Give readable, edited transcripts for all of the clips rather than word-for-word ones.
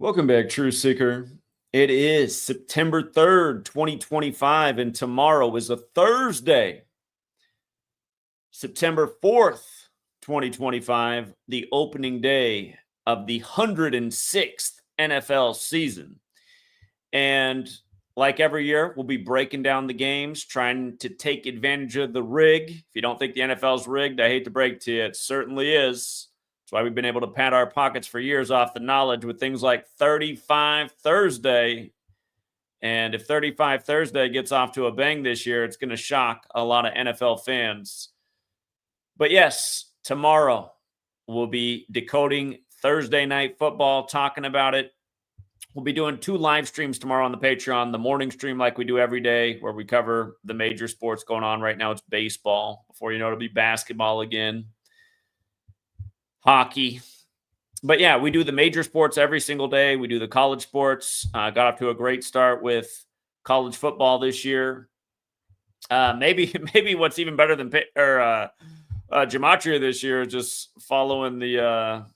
Welcome back, True Seeker. It is September 3rd, 2025, and tomorrow is a Thursday. September 4th, 2025, the opening day of the 106th NFL season. And like every year, we'll be breaking down the games, trying to take advantage of the rig. If you don't think the NFL's rigged, I hate to break to you, it certainly is. That's why we've been able to pad our pockets for years off the knowledge with things like 35 Thursday. And if 35 Thursday gets off to a bang this year, it's going to shock a lot of NFL fans. But yes, tomorrow we'll be decoding Thursday night football, talking about it. We'll be doing 2 live streams tomorrow on the Patreon. The morning stream, like we do every day, where we cover the major sports going on. Right now, it's baseball. Before you know it, it'll be basketball again, hockey. But yeah, we do the major sports every single day. We do the college sports. Got off to a great start with college football this year. Maybe what's even better than Gematria this year is just following the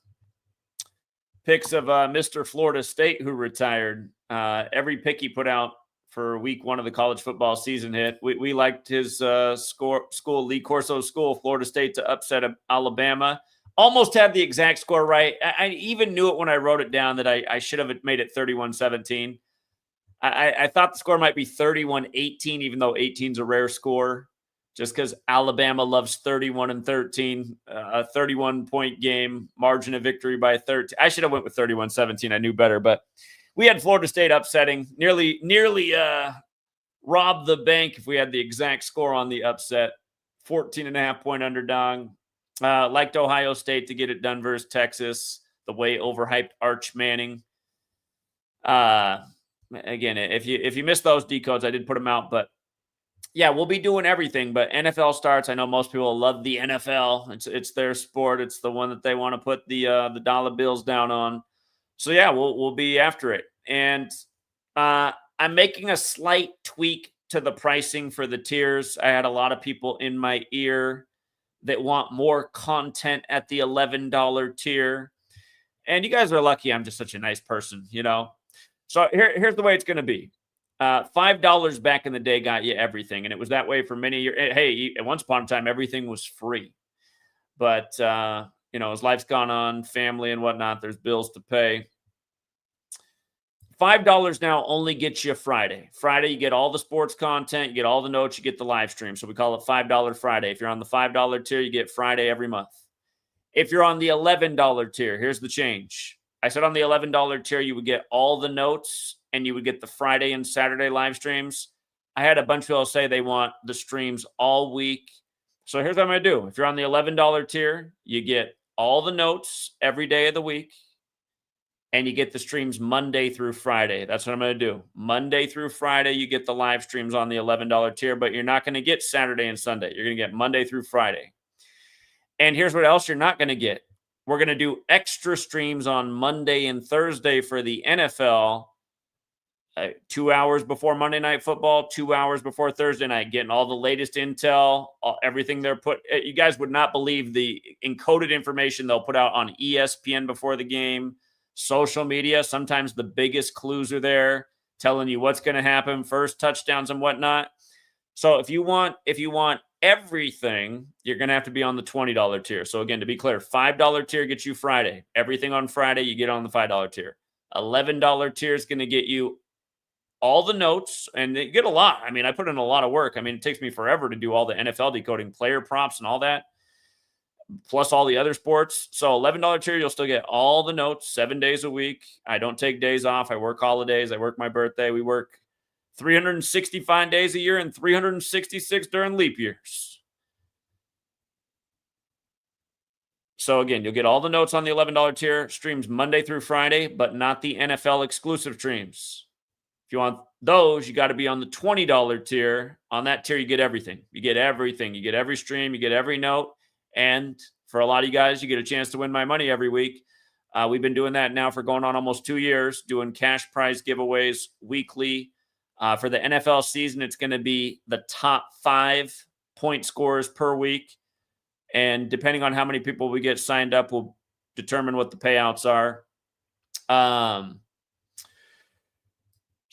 picks of Mr. Florida State, who retired. Every pick he put out for week 1 of the college football season hit. We liked his school, Lee Corso's school, Florida State, to upset Alabama. Almost had the exact score right. I even knew it when I wrote it down that I should have made it 31-17. I thought the score might be 31-18, even though 18 is a rare score, just because Alabama loves 31-13, a 31-point game, margin of victory by 13. I should have went with 31-17. I knew better, but we had Florida State upsetting, nearly robbed the bank if we had the exact score on the upset. 14.5-point underdog. Liked Ohio State to get it done versus Texas, the way overhyped Arch Manning. Again, if you missed those decodes, I did put them out, but yeah, we'll be doing everything. But NFL starts. I know most people love the NFL. It's their sport. It's the one that they want to put the dollar bills down on. So yeah, we'll be after it. And I'm making a slight tweak to the pricing for the tiers. I had a lot of people in my ear that want more content at the $11 tier. And you guys are lucky I'm just such a nice person, you know? So here's the way it's going to be. $5 back in the day got you everything. And it was that way for many years. Hey, at once upon a time, everything was free. But, as life's gone on, family and whatnot, there's bills to pay. $5 now only gets you Friday. Friday, you get all the sports content, you get all the notes, you get the live stream. So we call it $5 Friday. If you're on the $5 tier, you get Friday every month. If you're on the $11 tier, here's the change. I said on the $11 tier, you would get all the notes and you would get the Friday and Saturday live streams. I had a bunch of people say they want the streams all week. So here's what I'm going to do. If you're on the $11 tier, you get all the notes every day of the week. And you get the streams Monday through Friday. That's what I'm going to do. Monday through Friday, you get the live streams on the $11 tier, but you're not going to get Saturday and Sunday. You're going to get Monday through Friday. And here's what else you're not going to get. We're going to do extra streams on Monday and Thursday for the NFL, 2 hours before Monday Night Football, 2 hours before Thursday night, getting all the latest intel, everything they're put. You guys would not believe the encoded information they'll put out on ESPN before the game. Social media, sometimes the biggest clues are there, telling you what's going to happen, first touchdowns and whatnot. So if you want everything, you're going to have to be on the $20 tier. So again, to be clear, $5 tier gets you Friday. Everything on Friday, you get on the $5 tier. $11 tier is going to get you all the notes, and you get a lot. I mean, I put in a lot of work. I mean, it takes me forever to do all the NFL decoding, player props and all that, plus all the other sports. So $11 tier, you'll still get all the notes 7 days a week. I don't take days off. I work holidays. I work my birthday. We work 365 days a year and 366 during leap years. So again, you'll get all the notes on the $11 tier, streams Monday through Friday, but not the NFL exclusive streams. If you want those, you got to be on the $20 tier. On that tier, you get everything. You get everything. You get every stream. You get every note. And for a lot of you guys, you get a chance to win my money every week. We've been doing that now for going on almost 2 years, doing cash prize giveaways weekly. For the NFL season, it's going to be the top 5 point scorers per week. And depending on how many people we get signed up, will determine what the payouts are.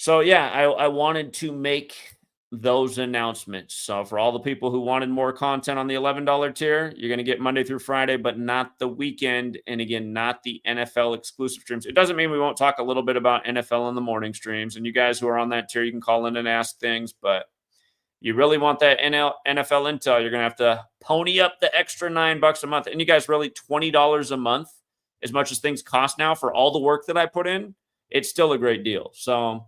So yeah, I wanted to make those announcements. So for all the people who wanted more content on the $11 tier, you're going to get Monday through Friday, but not the weekend. And again, not the NFL exclusive streams. It doesn't mean we won't talk a little bit about NFL in the morning streams. And you guys who are on that tier, you can call in and ask things. But you really want that NFL intel, you're going to have to pony up the extra $9 a month. And you guys, really $20 a month, as much as things cost now for all the work that I put in, it's still a great deal. So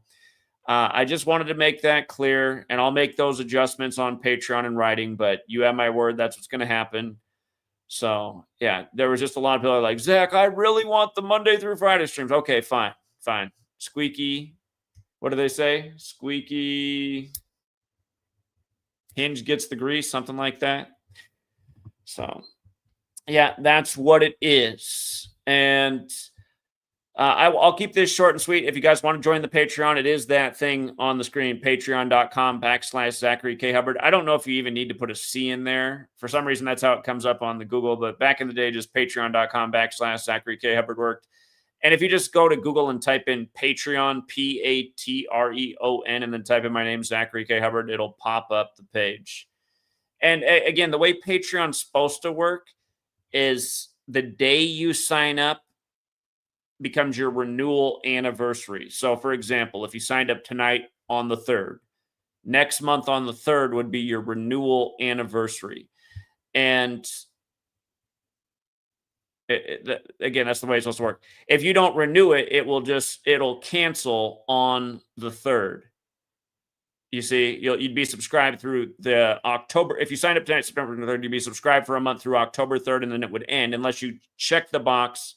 I just wanted to make that clear, and I'll make those adjustments on Patreon in writing, but you have my word, that's what's going to happen. So, yeah, there was just a lot of people like, Zach, I really want the Monday through Friday streams. Okay, fine. Squeaky, what do they say? Squeaky hinge gets the grease, something like that. So, yeah, that's what it is. And I'll keep this short and sweet. If you guys want to join the Patreon, it is that thing on the screen, patreon.com/Zachary K. Hubbard. I don't know if you even need to put a C in there. For some reason, that's how it comes up on the Google. But back in the day, just patreon.com/Zachary K. Hubbard worked. And if you just go to Google and type in Patreon, Patreon, and then type in my name, Zachary K. Hubbard, it'll pop up the page. And again, the way Patreon's supposed to work is the day you sign up becomes your renewal anniversary. So, for example, if you signed up tonight on the 3rd, next month on the 3rd would be your renewal anniversary. And again, that's the way it's supposed to work. If you don't renew it, it'll cancel on the 3rd. You see, you'd be subscribed through the October. If you signed up tonight, September 3rd, you'd be subscribed for a month through October 3rd, and then it would end unless you check the box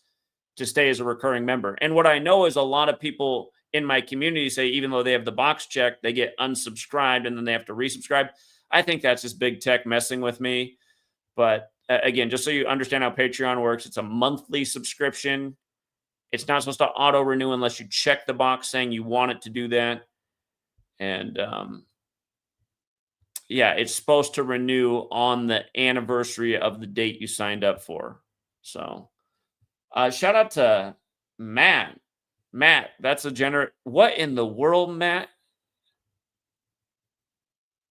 to stay as a recurring member. And what I know is a lot of people in my community say, even though they have the box checked, they get unsubscribed and then they have to resubscribe. I think that's just big tech messing with me. But again, just so you understand how Patreon works, it's a monthly subscription. It's not supposed to auto renew unless you check the box saying you want it to do that. And yeah, it's supposed to renew on the anniversary of the date you signed up for. So shout out to Matt. Matt, that's a what in the world, Matt?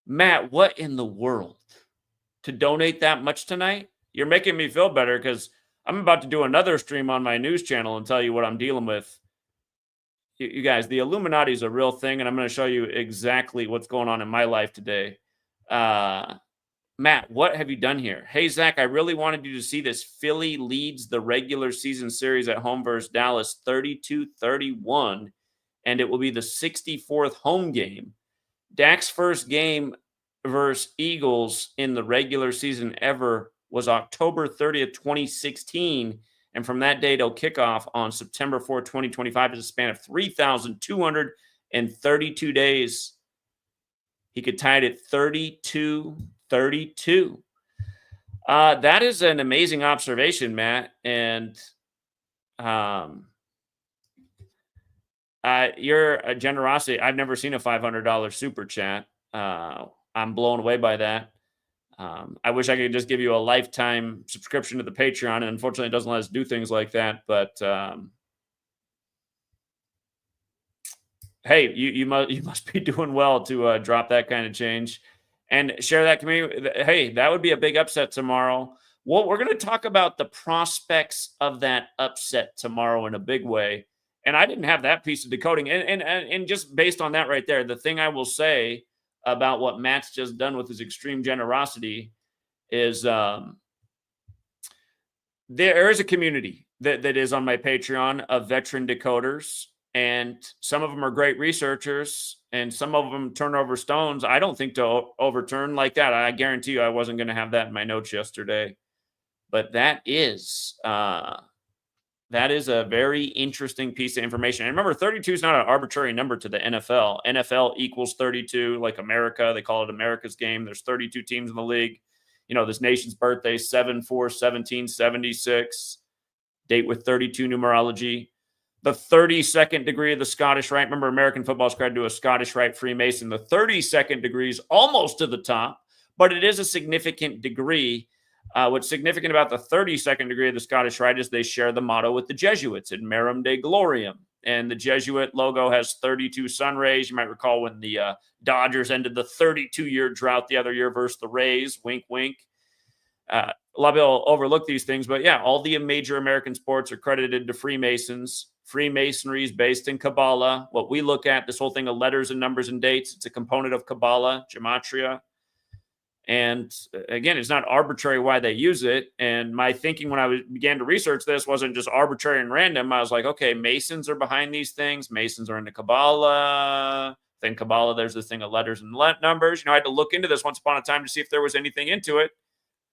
Matt, what in the world? To donate that much tonight? You're making me feel better because I'm about to do another stream on my news channel and tell you what I'm dealing with. You guys, the Illuminati is a real thing, and I'm going to show you exactly what's going on in my life today. Matt, what have you done here? Hey, Zach, I really wanted you to see this. Philly leads the regular season series at home versus Dallas 32-31, and it will be the 64th home game. Dak's first game versus Eagles in the regular season ever was October 30th, 2016, and from that day till kickoff on September 4th, 2025, is a span of 3,232 days. He could tie it at 32-32. That is an amazing observation, Matt. And your generosity, I've never seen a $500 super chat. I'm blown away by that. I wish I could just give you a lifetime subscription to the Patreon, and unfortunately it doesn't let us do things like that. But hey, you must be doing well to drop that kind of change and share that community. Hey, that would be a big upset tomorrow. Well, we're going to talk about the prospects of that upset tomorrow in a big way. And I didn't have that piece of decoding. And just based on that right there, the thing I will say about what Matt's just done with his extreme generosity is there is a community that is on my Patreon of veteran decoders. And some of them are great researchers, and some of them turn over stones. I don't think to overturn like that. I guarantee you I wasn't going to have that in my notes yesterday. But that is a very interesting piece of information. And remember, 32 is not an arbitrary number to the NFL. NFL equals 32, like America. They call it America's game. There's 32 teams in the league. You know, this nation's birthday, 7/4/1776. Date with 32 numerology. The 32nd degree of the Scottish Rite. Remember, American football is credited to a Scottish Rite Freemason. The 32nd degree is almost to the top, but it is a significant degree. What's significant about the 32nd degree of the Scottish Rite is they share the motto with the Jesuits, in Merum de Gloriam. And the Jesuit logo has 32 sun rays. You might recall when the Dodgers ended the 32-year drought the other year versus the Rays. Wink, wink. A lot of people overlook these things, but yeah, all the major American sports are credited to Freemasons. Freemasonry is based in Kabbalah. What we look at, this whole thing of letters and numbers and dates, it's a component of Kabbalah, Gematria. And again, it's not arbitrary why they use it. And my thinking when I began to research this wasn't just arbitrary and random. I was like, okay, Masons are behind these things. Masons are into Kabbalah. Then Kabbalah, there's this thing of letters and numbers. I had to look into this once upon a time to see if there was anything into it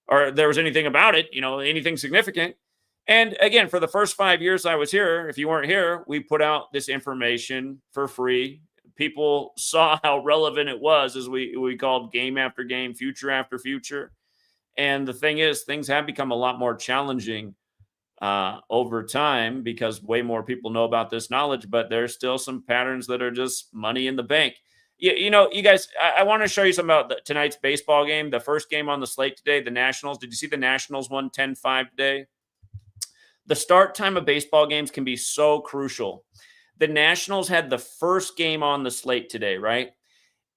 or there was anything about it, anything significant. And again, for the first 5 years I was here, if you weren't here, we put out this information for free. People saw how relevant it was as we called game after game, future after future. And the thing is, things have become a lot more challenging over time because way more people know about this knowledge, but there's still some patterns that are just money in the bank. You guys, I want to show you something about tonight's baseball game. The first game on the slate today, the Nationals. Did you see the Nationals won 10-5 today? The start time of baseball games can be so crucial. The Nationals had the first game on the slate today, right?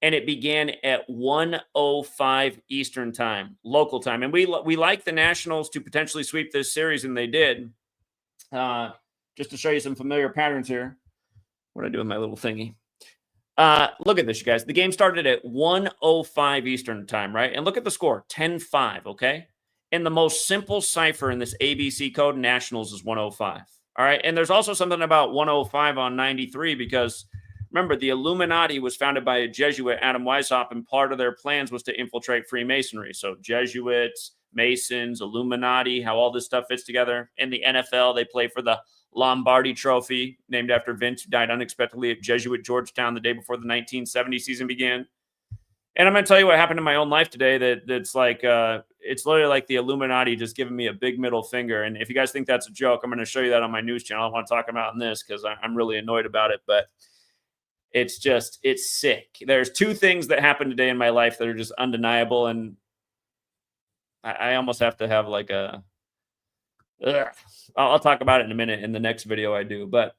And it began at 1:05 Eastern time, local time. And we like the Nationals to potentially sweep this series, and they did. Just to show you some familiar patterns here. What do I do with my little thingy? Look at this, you guys. The game started at 1:05 Eastern time, right? And look at the score, 10-5, okay? And the most simple cipher in this ABC code, Nationals, is 105. All right. And there's also something about 105 on 93 because remember, the Illuminati was founded by a Jesuit, Adam Weishaupt, and part of their plans was to infiltrate Freemasonry. So Jesuits, Masons, Illuminati, how all this stuff fits together. In the NFL, they play for the Lombardi Trophy, named after Vince, who died unexpectedly at Jesuit Georgetown the day before the 1970 season began. And I'm going to tell you what happened in my own life today that's like, it's literally like the Illuminati just giving me a big middle finger. And if you guys think that's a joke, I'm going to show you that on my news channel. I want to talk about in this because I'm really annoyed about it. But it's sick. There's two things that happened today in my life that are just undeniable. And I almost have to have like I'll talk about it in a minute in the next video I do. But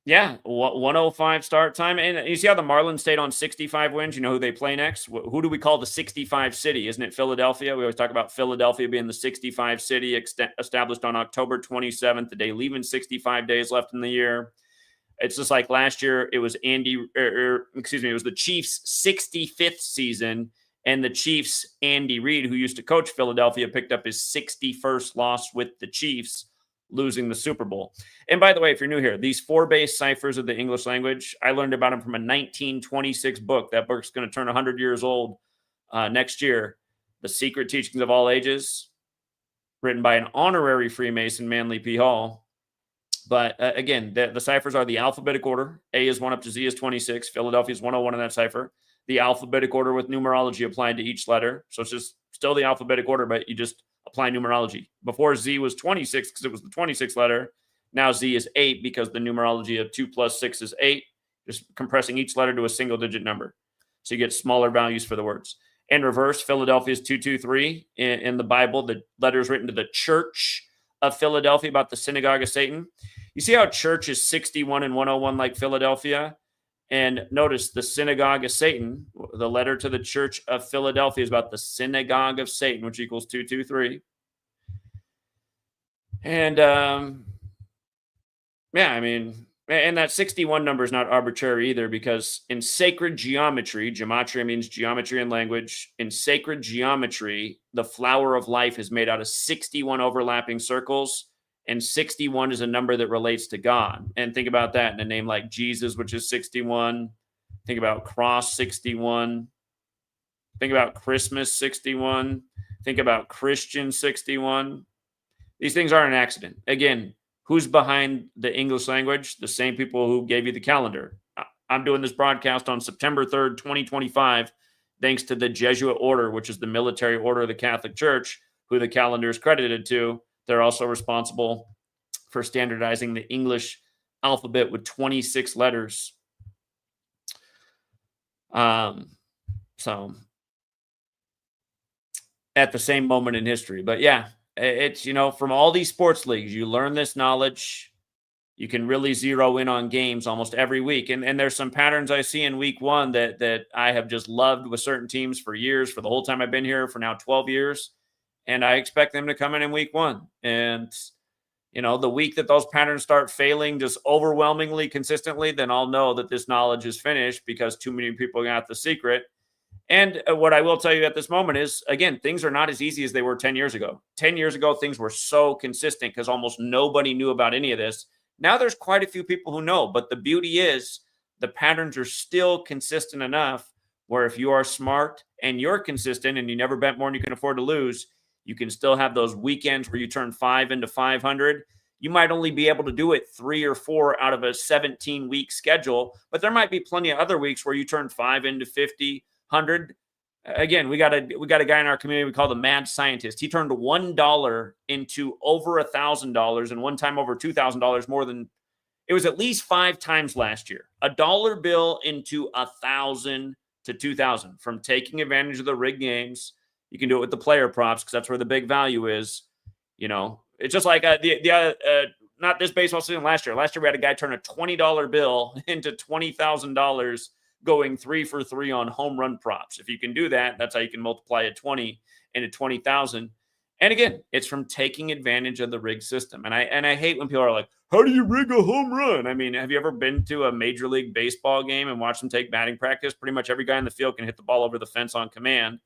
yeah, 1:05 start time. And you see how the Marlins stayed on 65 wins? You know who they play next? Who do we call the 65 city? Isn't it Philadelphia? We always talk about Philadelphia being the 65 city established on October 27th, the day leaving 65 days left in the year. It's just like last year, it was it was the Chiefs' 65th season, and the Chiefs' Andy Reid, who used to coach Philadelphia, picked up his 61st loss with the Chiefs, losing the Super Bowl. And by the way, if you're new here, these 4 base ciphers of the English language, I learned about them from a 1926 book. That book's going to turn 100 years old next year. The Secret Teachings of All Ages, written by an honorary Freemason, Manly P. Hall. But again, the ciphers are the alphabetic order. A is 1 up to Z is 26. Philadelphia is 101 in that cipher. The alphabetic order with numerology applied to each letter. So it's just still the alphabetic order, but you just apply numerology. Before Z was 26 because it was the 26th letter. Now Z is 8 because the numerology of 2 plus 6 is 8, just compressing each letter to a single digit number. So you get smaller values for the words. In reverse, Philadelphia is 223. In the Bible, the letters written to the Church of Philadelphia about the synagogue of Satan. You see how church is 61 and 101 like Philadelphia? And notice the synagogue of Satan, the letter to the Church of Philadelphia is about the synagogue of Satan, which equals 223. And yeah, I mean, and that 61 number is not arbitrary either, because in sacred geometry, gematria means geometry and language. In sacred geometry, the flower of life is made out of 61 overlapping circles. And 61 is a number that relates to God. And think about that in a name like Jesus, which is 61. Think about cross 61. Think about Christmas 61. Think about Christian 61. These things aren't an accident. Again, who's behind the English language? The same people who gave you the calendar. I'm doing this broadcast on September 3rd, 2025, thanks to the Jesuit order, which is the military order of the Catholic Church, who the calendar is credited to. They're also responsible for standardizing the English alphabet with 26 letters. So at the same moment in history. But yeah, It's, from all these sports leagues, you learn this knowledge. You can really zero in on games almost every week. And there's some patterns I see in week one that I have just loved with certain teams for years, for the whole time I've been here, for now 12 years. And I expect them to come in week one. And, the week that those patterns start failing just overwhelmingly consistently, then I'll know that this knowledge is finished because too many people got the secret. And what I will tell you at this moment is, again, things are not as easy as they were 10 years ago. 10 years ago, things were so consistent because almost nobody knew about any of this. Now there's quite a few people who know, but the beauty is the patterns are still consistent enough where if you are smart and you're consistent and you never bet more than you can afford to lose, you can still have those weekends where you turn 5 into 500. You might only be able to do it 3 or 4 out of a 17-week schedule, but there might be plenty of other weeks where you turn 5 into 50, 100. Again, we got a guy in our community we call the mad scientist. He turned $1 into over $1,000, and one time over $2,000 more than it was at least 5 times last year. A dollar bill into 1,000 to 2,000 from taking advantage of the rigged games. You can do it with the player props because that's where the big value is. It's just like not this baseball season last year. Last year we had a guy turn a $20 bill into $20,000 going 3 for 3 on home run props. If you can do that, that's how you can multiply a 20 into 20,000. And again, it's from taking advantage of the rig system. And I hate when people are like, how do you rig a home run? I mean, have you ever been to a Major League Baseball game and watched them take batting practice? Pretty much every guy in the field can hit the ball over the fence on command.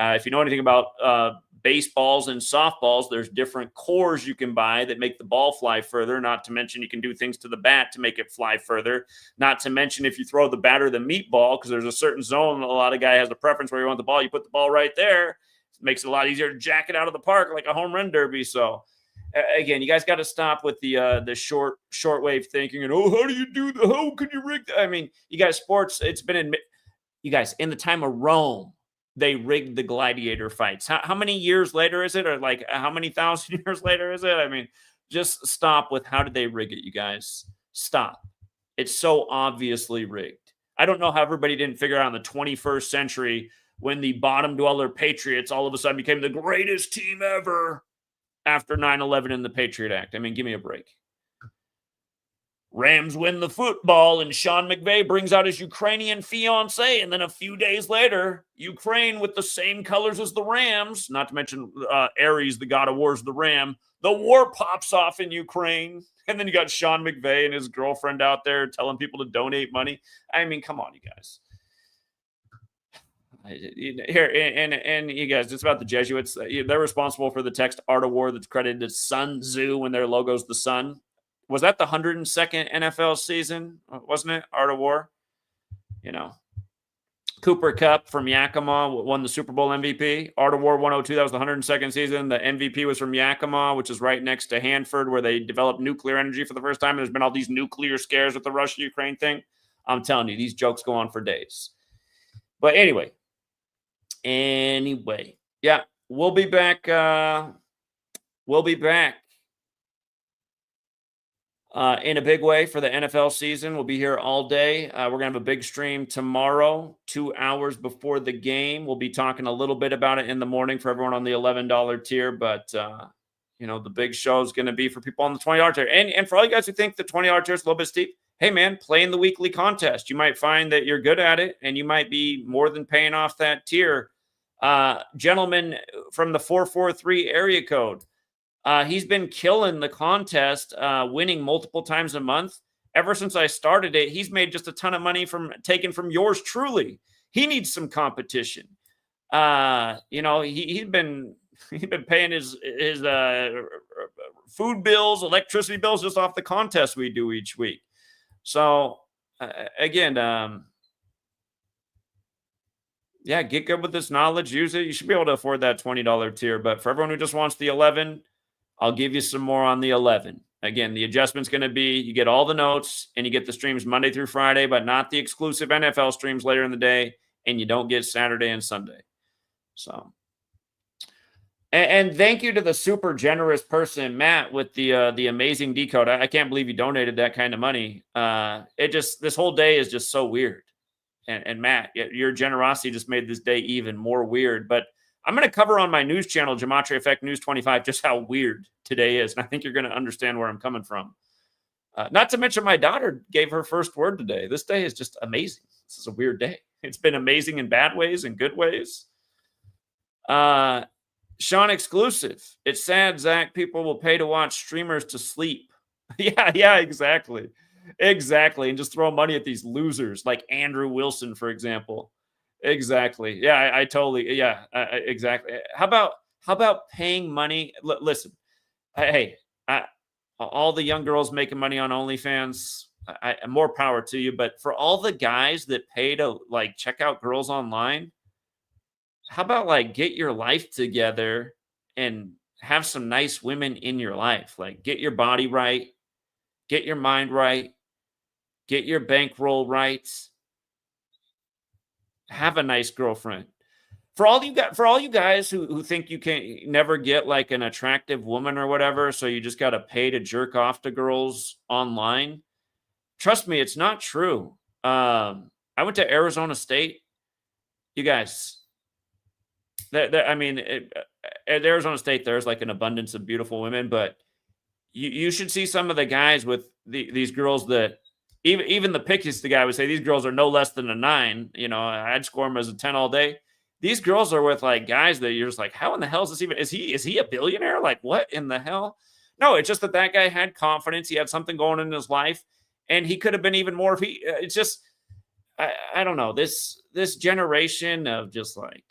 If you know anything about baseballs and softballs, there's different cores you can buy that make the ball fly further. Not to mention you can do things to the bat to make it fly further. Not to mention if you throw the batter the meatball, because there's a certain zone, a lot of guy has a preference where you want the ball. You put the ball right there. It makes it a lot easier to jack it out of the park like a home run derby. So again, you guys got to stop with the shortwave thinking and how do you do how can you rig that? I mean, you guys, sports. It's been you guys in the time of Rome. They rigged the gladiator fights. How many years later is it? Or like how many thousand years later is it? I mean, just stop with how did they rig it, you guys? Stop. It's so obviously rigged. I don't know how everybody didn't figure out in the 21st century when the bottom dweller Patriots all of a sudden became the greatest team ever after 9/11 and the Patriot Act. I mean, give me a break. Rams win the football, and Sean McVay brings out his Ukrainian fiance, and then a few days later, Ukraine with the same colors as the Rams, not to mention Ares, the god of war, is the ram. The war pops off in Ukraine, and then you got Sean McVay and his girlfriend out there telling people to donate money. I mean, come on, you guys. Here, and you guys, it's about the Jesuits. They're responsible for the text Art of War that's credited to Sun Tzu when their logo's the sun. Was that the 102nd NFL season? Wasn't it? Art of War? Cooper Kupp from Yakima won the Super Bowl MVP. Art of War 102, that was the 102nd season. The MVP was from Yakima, which is right next to Hanford, where they developed nuclear energy for the first time. And there's been all these nuclear scares with the Russia-Ukraine thing. I'm telling you, these jokes go on for days. But anyway, yeah, we'll be back. In a big way for the NFL season. We'll be here all day. We're going to have a big stream tomorrow, 2 hours before the game. We'll be talking a little bit about it in the morning for everyone on the $11 tier, but the big show is going to be for people on the $20 tier. And for all you guys who think the $20 tier is a little bit steep, hey man, play in the weekly contest. You might find that you're good at it and you might be more than paying off that tier. Gentleman from the 443 area code, he's been killing the contest, winning multiple times a month. Ever since I started it, he's made just a ton of money taken from yours truly. He needs some competition. He's been paying his food bills, electricity bills just off the contest we do each week. So again, get good with this knowledge. Use it. You should be able to afford that $20 tier. But for everyone who just wants the 11, I'll give you some more on the 11. Again, the adjustment's going to be you get all the notes and you get the streams Monday through Friday, but not the exclusive NFL streams later in the day, and you don't get Saturday and Sunday. So, and thank you to the super generous person, Matt, with the amazing decode. I can't believe you donated that kind of money. This whole day is just so weird. And Matt, your generosity just made this day even more weird. But I'm going to cover on my news channel, Gematria Effect News 25, just how weird today is. And I think you're going to understand where I'm coming from. Not to mention my daughter gave her first word today. This day is just amazing. This is a weird day. It's been amazing in bad ways and good ways. Sean exclusive. It's sad, Zach. People will pay to watch streamers to sleep. Yeah, exactly. Exactly. And just throw money at these losers like Andrew Wilson, for example. Exactly. Yeah, I totally. Yeah, exactly. How about paying money? Listen, hey, all the young girls making money on OnlyFans, more power to you. But for all the guys that pay to like check out girls online, how about like get your life together and have some nice women in your life? Like get your body right, get your mind right, get your bankroll right, have a nice girlfriend. For all you guys who think you can never get like an attractive woman or whatever, so you just got to pay to jerk off to girls online. Trust me, it's not true. I went to Arizona State. You guys, I mean, at Arizona State, there's like an abundance of beautiful women, but you should see some of the guys with these girls that even the pickiest the guy would say these girls are no less than a 9. You know, I'd score them as a 10 all day. These girls are with like guys that you're just like, how in the hell is this even? Is he a billionaire? Like, what in the hell? No, it's just that guy had confidence. He had something going in his life, and he could have been even more if he. It's just, I don't know, this generation of just like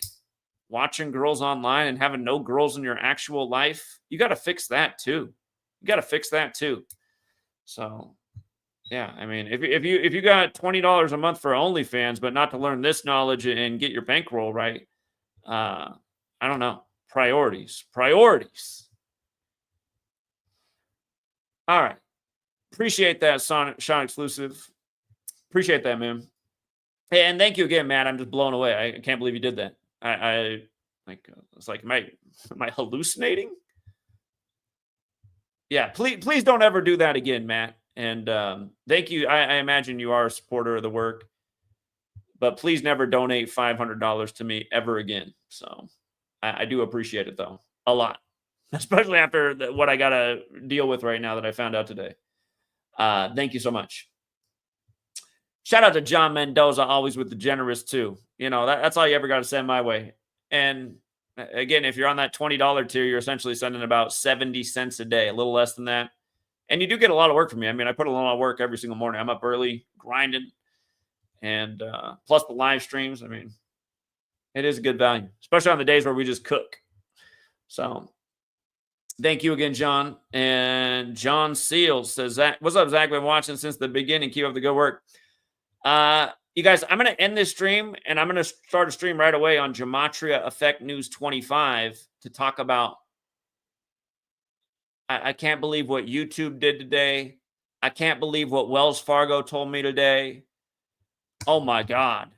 watching girls online and having no girls in your actual life. You got to fix that too. So, yeah, I mean, if you got $20 a month for OnlyFans, but not to learn this knowledge and get your bankroll right, I don't know. Priorities. All right. Appreciate that, Sean exclusive. Appreciate that, man. Hey, and thank you again, Matt. I'm just blown away. I can't believe you did that. I like it's like, am I hallucinating? Yeah, please don't ever do that again, Matt. And thank you. I imagine you are a supporter of the work, but please never donate $500 to me ever again. So I do appreciate it, though, a lot, especially after what I got to deal with right now that I found out today. Thank you so much. Shout out to John Mendoza, always with the generous, too. You know, that's all you ever got to send my way. And again, if you're on that $20 tier, you're essentially sending about 70 cents a day, a little less than that. And you do get a lot of work from me. I mean, I put a lot of work every single morning. I'm up early, grinding, and plus the live streams. I mean, it is a good value, especially on the days where we just cook. So thank you again, John. And John Seals says, Zach, what's up, Zach? Been watching since the beginning. Keep up the good work. You guys, I'm going to end this stream, and I'm going to start a stream right away on Gematria Effect News 25 to talk about I can't believe what YouTube did today. I can't believe what Wells Fargo told me today. Oh, my God.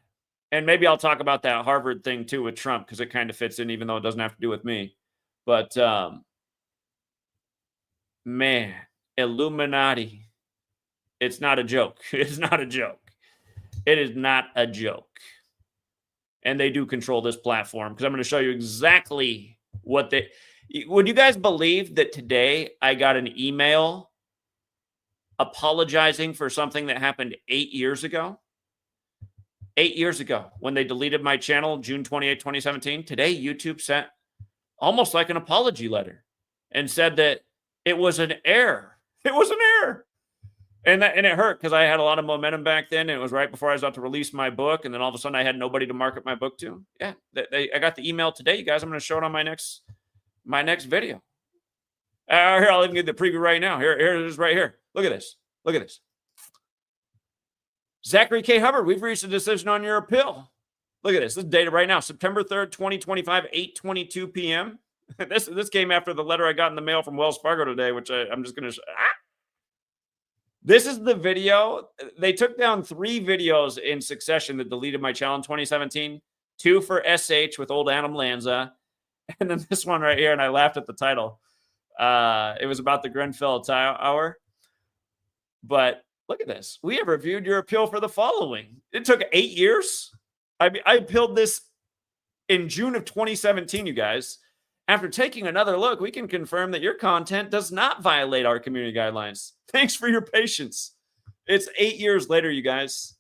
And maybe I'll talk about that Harvard thing, too, with Trump, because it kind of fits in, even though it doesn't have to do with me. But, man, Illuminati. It's not a joke. It's not a joke. It is not a joke. And they do control this platform, because I'm going to show you exactly what they... Would you guys believe that today I got an email apologizing for something that happened 8 years ago? 8 years ago, when they deleted my channel, June 28, 2017. Today, YouTube sent almost like an apology letter and said that it was an error. It was an error. And it hurt, because I had a lot of momentum back then, and it was right before I was about to release my book, and then all of a sudden I had nobody to market my book to. Yeah, I got the email today, you guys. I'm going to show it on my next video. Here, I'll even get the preview right now. Here it is right here. Look at this. Look at this. Zachary K. Hubbard, we've reached a decision on your appeal. Look at this. This is data right now, September 3rd, 2025, 8:22 p.m. This came after the letter I got in the mail from Wells Fargo today, which I'm just going to This is the video. They took down 3 videos in succession that deleted my channel in 2017. 2 for SH with old Adam Lanza. And then this one right here, and I laughed at the title. It was about the Grenfell Tower. But look at this. We have reviewed your appeal for the following. It took 8 years. I appealed this in June of 2017, you guys. After taking another look, we can confirm that your content does not violate our community guidelines. Thanks for your patience. It's 8 years later, you guys.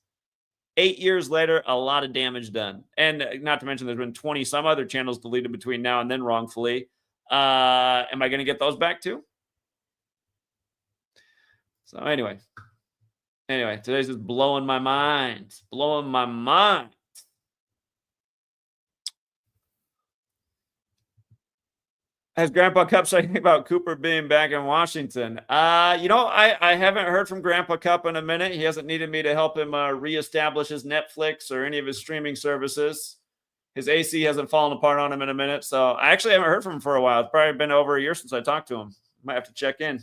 8 years later, a lot of damage done. And not to mention there's been 20 some other channels deleted between now and then wrongfully. Am I going to get those back too? So anyway, today's just blowing my mind. Blowing my mind. Has Grandpa Cup said anything about Cooper being back in Washington? I haven't heard from Grandpa Cup in a minute. He hasn't needed me to help him reestablish his Netflix or any of his streaming services. His AC hasn't fallen apart on him in a minute. So I actually haven't heard from him for a while. It's probably been over a year since I talked to him. Might have to check in.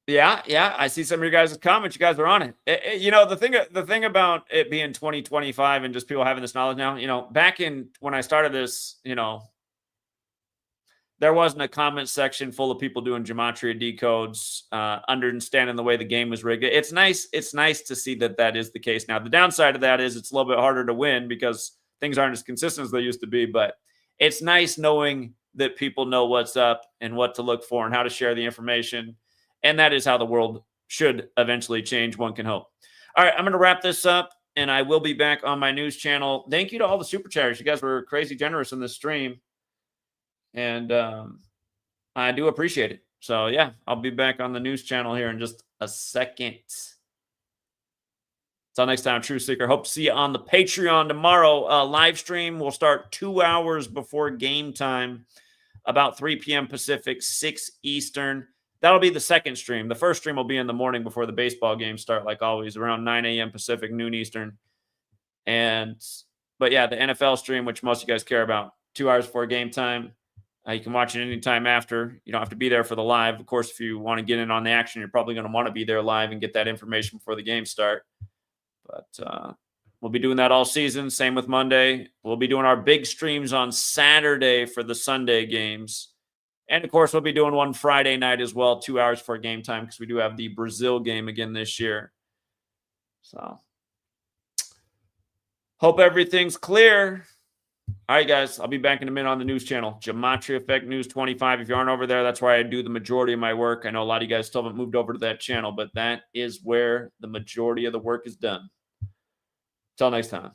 Yeah. I see some of your guys' comments. You guys are on it. The thing about it being 2025 and just people having this knowledge now, back in when I started this, there wasn't a comment section full of people doing gematria decodes, understanding the way the game was rigged. It's nice to see that is the case now. The downside of that is it's a little bit harder to win because things aren't as consistent as they used to be, but it's nice knowing that people know what's up and what to look for and how to share the information. And that is how the world should eventually change, one can hope. All right, I'm going to wrap this up, and I will be back on my news channel. Thank you to all the super chatters. You guys were crazy generous in this stream, and I do appreciate it. So, yeah, I'll be back on the news channel here in just a second. Until next time, True Seeker. Hope to see you on the Patreon tomorrow. Live stream will start 2 hours before game time, about 3 p.m. Pacific, 6 Eastern. That'll be the second stream. The first stream will be in the morning before the baseball games start, like always, around 9 a.m. Pacific, noon Eastern. But yeah, the NFL stream, which most of you guys care about, 2 hours before game time. You can watch it anytime after. You don't have to be there for the live. Of course, if you want to get in on the action, you're probably going to want to be there live and get that information before the games start. But we'll be doing that all season. Same with Monday. We'll be doing our big streams on Saturday for the Sunday games. And, of course, we'll be doing one Friday night as well, 2 hours for game time, because we do have the Brazil game again this year. So, hope everything's clear. All right, guys, I'll be back in a minute on the news channel. Gematria Effect News 25. If you aren't over there, that's where I do the majority of my work. I know a lot of you guys still haven't moved over to that channel, but that is where the majority of the work is done. Till next time.